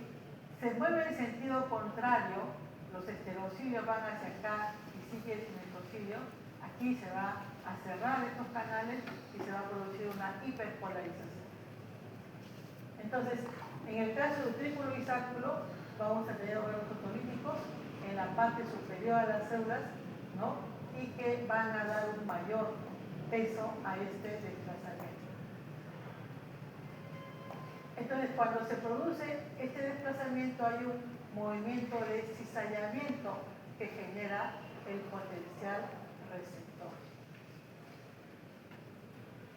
se mueve en sentido contrario, los heterocilios van hacia acá y sigue el cinetocilio, aquí se va a cerrar estos canales y se va a producir una hiperpolarización. Entonces, en el caso del trípulo bisáculo, vamos a tener órganos fotolíticos en la parte superior de las células, ¿no?, y que van a dar un mayor peso a este desplazamiento. Entonces, cuando se produce este desplazamiento, hay un movimiento de cizallamiento que genera el potencial receptor.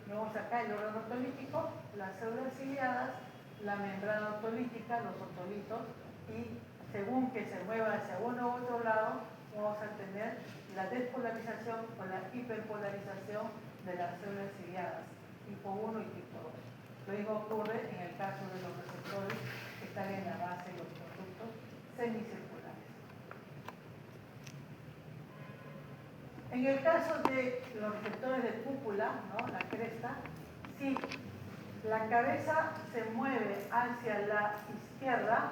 Vemos acá el órgano otolítico, las células ciliadas, la membrana otolítica, los otolitos, y según que se mueva hacia uno u otro lado, vamos a tener la despolarización o la hiperpolarización de las células ciliadas, tipo 1 y tipo 2. Lo mismo ocurre en el caso de los receptores que están en la base de los conductos semicirculares. En el caso de los receptores de cúpula, ¿no?, la cresta, si la cabeza se mueve hacia la izquierda,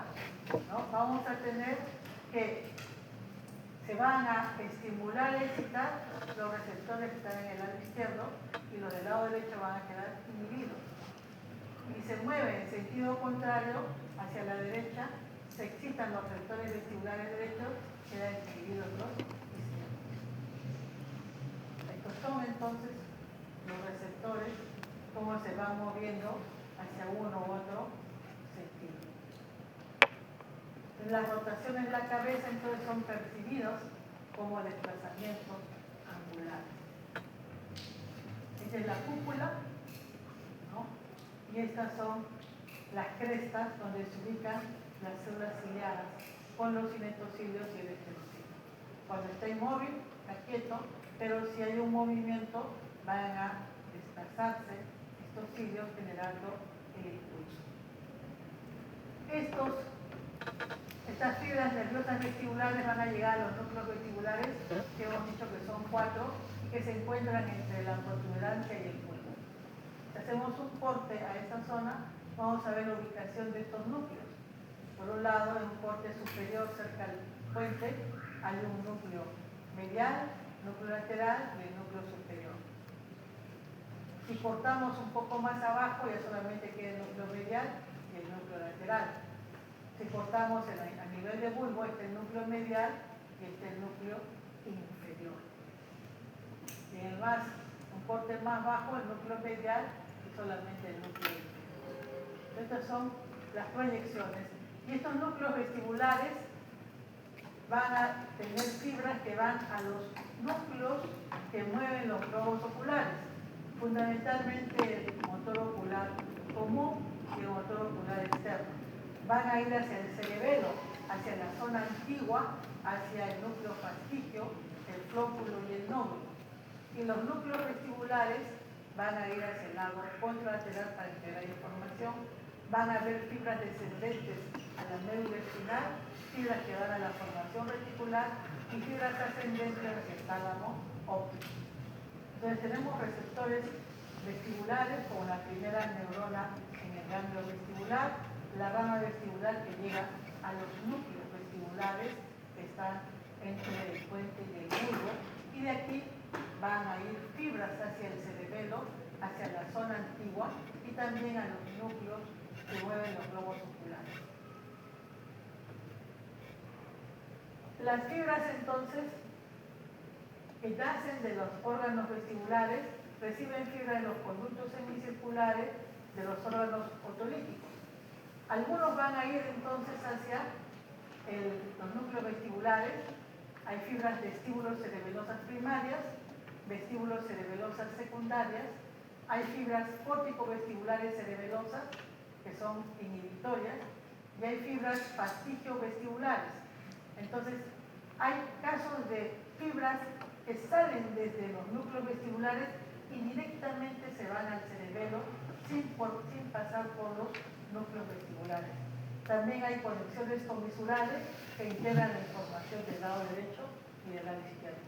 ¿no?, vamos a tener que se van a estimular y excitar los receptores que están en el lado izquierdo y los del lado derecho van a quedar inhibidos. Y se mueve en sentido contrario hacia la derecha, se excitan los receptores vestibulares derechos, quedan inhibidos los izquierdos. Estos son entonces los receptores, cómo se van moviendo hacia uno u otro sentido. Las rotaciones de la cabeza entonces son percibidos como desplazamientos angulares. Esta es la cúpula, ¿no?, y estas son las crestas donde se ubican las células ciliadas con los cinetocilios y el heterocilio. Cuando está inmóvil, está quieto, pero si hay un movimiento van a desplazarse estos cilios generando el impulso. Estas fibras nerviosas vestibulares van a llegar a los núcleos vestibulares, que hemos dicho que son 4, y que se encuentran entre la protuberancia y el bulbo. Si hacemos un corte a esta zona, vamos a ver la ubicación de estos núcleos. Por un lado, en un corte superior cerca al puente, hay un núcleo medial, núcleo lateral y el núcleo superior. Si cortamos un poco más abajo, ya solamente queda el núcleo medial y el núcleo lateral. Si cortamos a nivel de bulbo, este es el núcleo medial y este es el núcleo inferior. Y en un corte más bajo, el núcleo medial y solamente el núcleo inferior. Estas son las proyecciones. Y estos núcleos vestibulares van a tener fibras que van a los núcleos que mueven los globos oculares. Fundamentalmente el motor ocular común y el motor ocular externo. Van a ir hacia el cerebelo, hacia la zona antigua, hacia el núcleo fascicio, el flóculo y el nódulo. Y los núcleos vestibulares van a ir hacia el lado contralateral para integrar información. Van a haber fibras descendentes a la médula espinal, fibras que van a la formación reticular y fibras ascendentes hacia el tálamo óptico. Entonces tenemos receptores vestibulares como la primera neurona en el ganglio vestibular, la rama vestibular que llega a los núcleos vestibulares que están entre el puente y el bulbo, y de aquí van a ir fibras hacia el cerebelo, hacia la zona antigua y también a los núcleos que mueven los globos oculares. Las fibras entonces que nacen de los órganos vestibulares reciben fibra de los conductos semicirculares de los órganos otolíticos. Algunos van a ir entonces hacia los núcleos vestibulares. Hay fibras vestíbulos cerebelosas primarias, vestíbulos cerebelosas secundarias, hay fibras córtico-vestibulares cerebelosas que son inhibitorias y hay fibras fastigio-vestibulares. Entonces, hay casos de fibras que salen desde los núcleos vestibulares y directamente se van al cerebelo sin pasar por los núcleos vestibulares. También hay conexiones comisurales que integran la información del lado derecho y del lado izquierdo.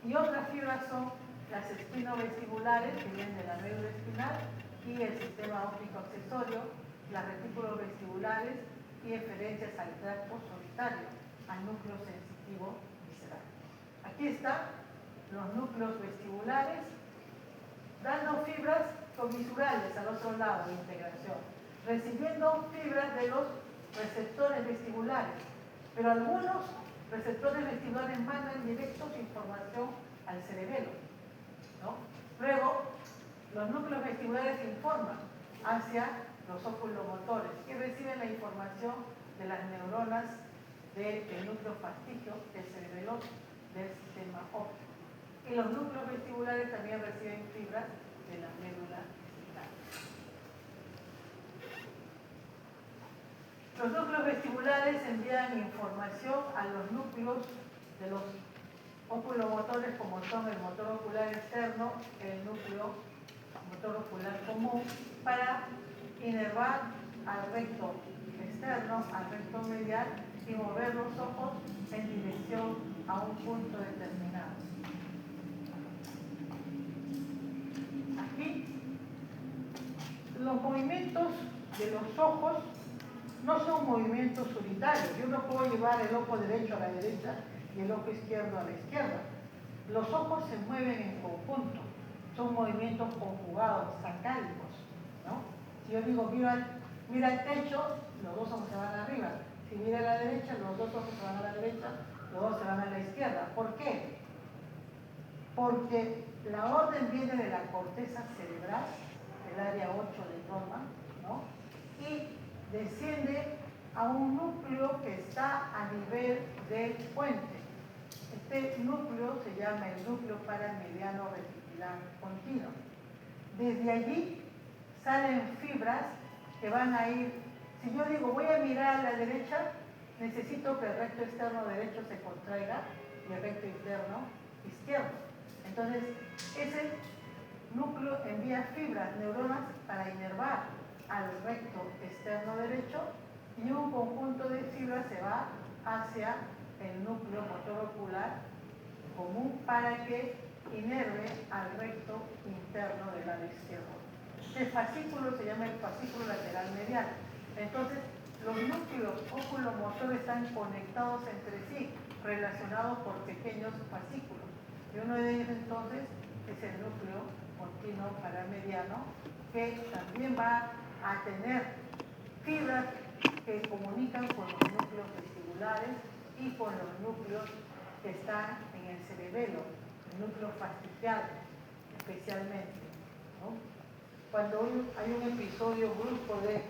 Y otras fibras son las espinovestibulares, que vienen de la médula espinal, y el sistema óptico accesorio, las retículos vestibulares y eferencias al tracto solitario, al núcleo sensitivo visceral. Aquí están los núcleos vestibulares, dando fibras comisurales al otro lado de integración, recibiendo fibras de los receptores vestibulares, pero algunos receptores vestibulares mandan directos información al cerebelo, ¿no? Luego, los núcleos vestibulares informan hacia los oculomotores, que reciben la información de las neuronas del núcleo fastigio, del cerebelo, del sistema óptico. Y los núcleos vestibulares también reciben fibras de la médula espinal. Los núcleos vestibulares envían información a los núcleos de los oculomotores, como son el motor ocular externo, el núcleo motor ocular común, para inervar al recto externo, al recto medial y mover los ojos en dirección a un punto determinado. Aquí, los movimientos de los ojos no son movimientos unitarios. Yo no puedo llevar el ojo derecho a la derecha y el ojo izquierdo a la izquierda. Los ojos se mueven en conjunto, son movimientos conjugados, sacálicos, ¿no? Si yo digo, mira el techo, los dos ojos se van arriba. Si mira a la derecha, los dos ojos se van a la derecha, los dos se van a la izquierda. ¿Por qué? Porque la orden viene de la corteza cerebral, el área 8 de Goldman, ¿no? Y desciende a un núcleo que está a nivel del puente. Este núcleo se llama el núcleo paramediano reticular continuo. Desde allí salen fibras que van a ir. Si yo digo voy a mirar a la derecha, necesito que el recto externo derecho se contraiga y el recto interno izquierdo. Entonces, ese núcleo envía fibras, neuronas, para inervar al recto externo derecho y un conjunto de fibras se va hacia el núcleo motor ocular común para que inerve al recto interno del lado izquierdo. Este fascículo se llama el fascículo lateral medial. Entonces, los núcleos oculomotores están conectados entre sí, relacionados por pequeños fascículos. Y uno de ellos entonces es el núcleo continuo paramediano, que también va a tener fibras que comunican con los núcleos vestibulares y con los núcleos que están en el cerebelo, el núcleo fastigial especialmente, ¿no? Cuando hay un episodio brusco de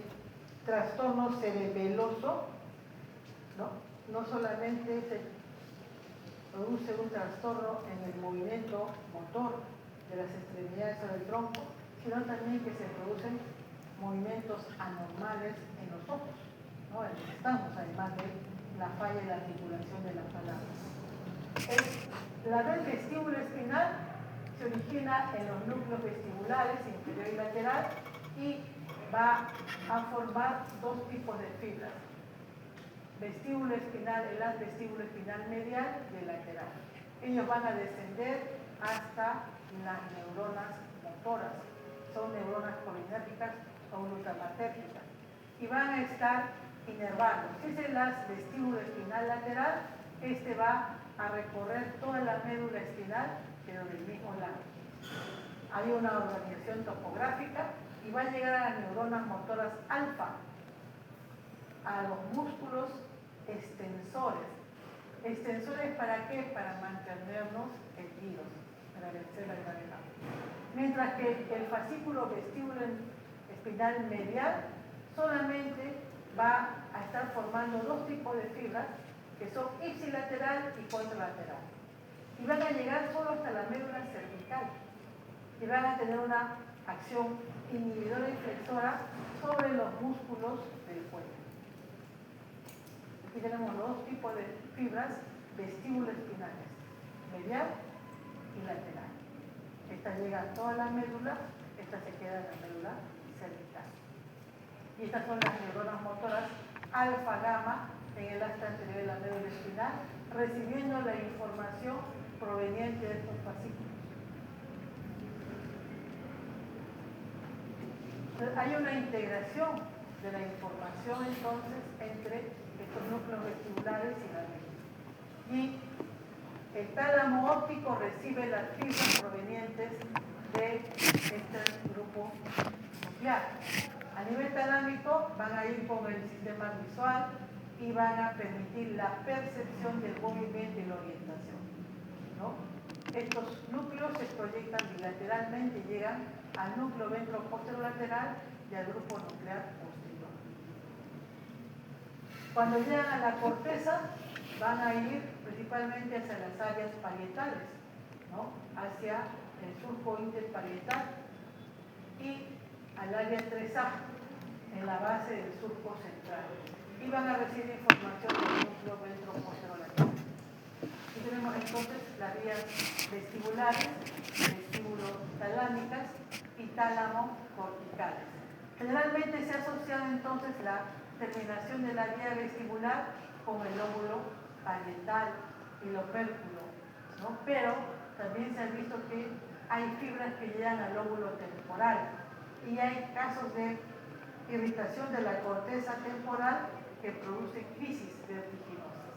trastorno cerebeloso, no solamente se produce un trastorno en el movimiento motor de las extremidades o del tronco, sino también que se producen movimientos anormales en los ojos, ¿no? Estamos además de la falla y la articulación de la palabra. La del vestíbulo espinal se origina en los núcleos vestibulares inferior y lateral y va a formar dos tipos de fibras: vestíbulo espinal, el vestíbulo espinal medial y el lateral. Ellos van a descender hasta las neuronas motoras, son neuronas colinérgicas o glutamatérgicas, y van a estar inervando. Si es el vestíbulo espinal lateral, este va a recorrer toda la médula espinal, pero del mismo lado. hay una organización topográfica y va a llegar a las neuronas motoras alfa, a los músculos extensores. ¿Extensores para qué? Para mantenernos erguidos, para vencer la gravedad. Mientras que el fascículo vestíbulo espinal medial solamente va a estar formando dos tipos de fibras que son ipsilateral y contralateral. Y van a llegar solo hasta la médula cervical y van a tener una acción inhibidora y flexora sobre los músculos del cuello. Aquí tenemos los dos tipos de fibras vestíbulo-espinales, medial y lateral. Esta llega a toda la médula, esta se queda en la médula cervical. Y estas son las neuronas motoras alfa-gamma en el asta anterior de la médula espinal, recibiendo la información proveniente de estos fascículos. Entonces, hay una integración de la información entonces entre estos núcleos vestibulares y la médula. Y el tálamo óptico recibe las fibras provenientes de este grupo nuclear. A nivel talámico van a ir con el sistema visual y van a permitir la percepción del movimiento y la orientación, ¿no? Estos núcleos se proyectan bilateralmente y llegan al núcleo ventroposterolateral y al grupo nuclear posterior. Cuando llegan a la corteza, van a ir principalmente hacia las áreas parietales, ¿no? Hacia el surco interparietal y al área 3A, en la base del surco central. Y van a recibir información del núcleo ventroposterolateral. Aquí tenemos entonces las vías vestibulares, vestíbulo-talámicas y tálamo-corticales. Generalmente se ha asociado entonces la terminación de la vía vestibular con el lóbulo parietal y el opérculo, ¿no? Pero también se ha visto que hay fibras que llegan al lóbulo temporal y hay casos de irritación de la corteza temporal que produce crisis vertiginosas.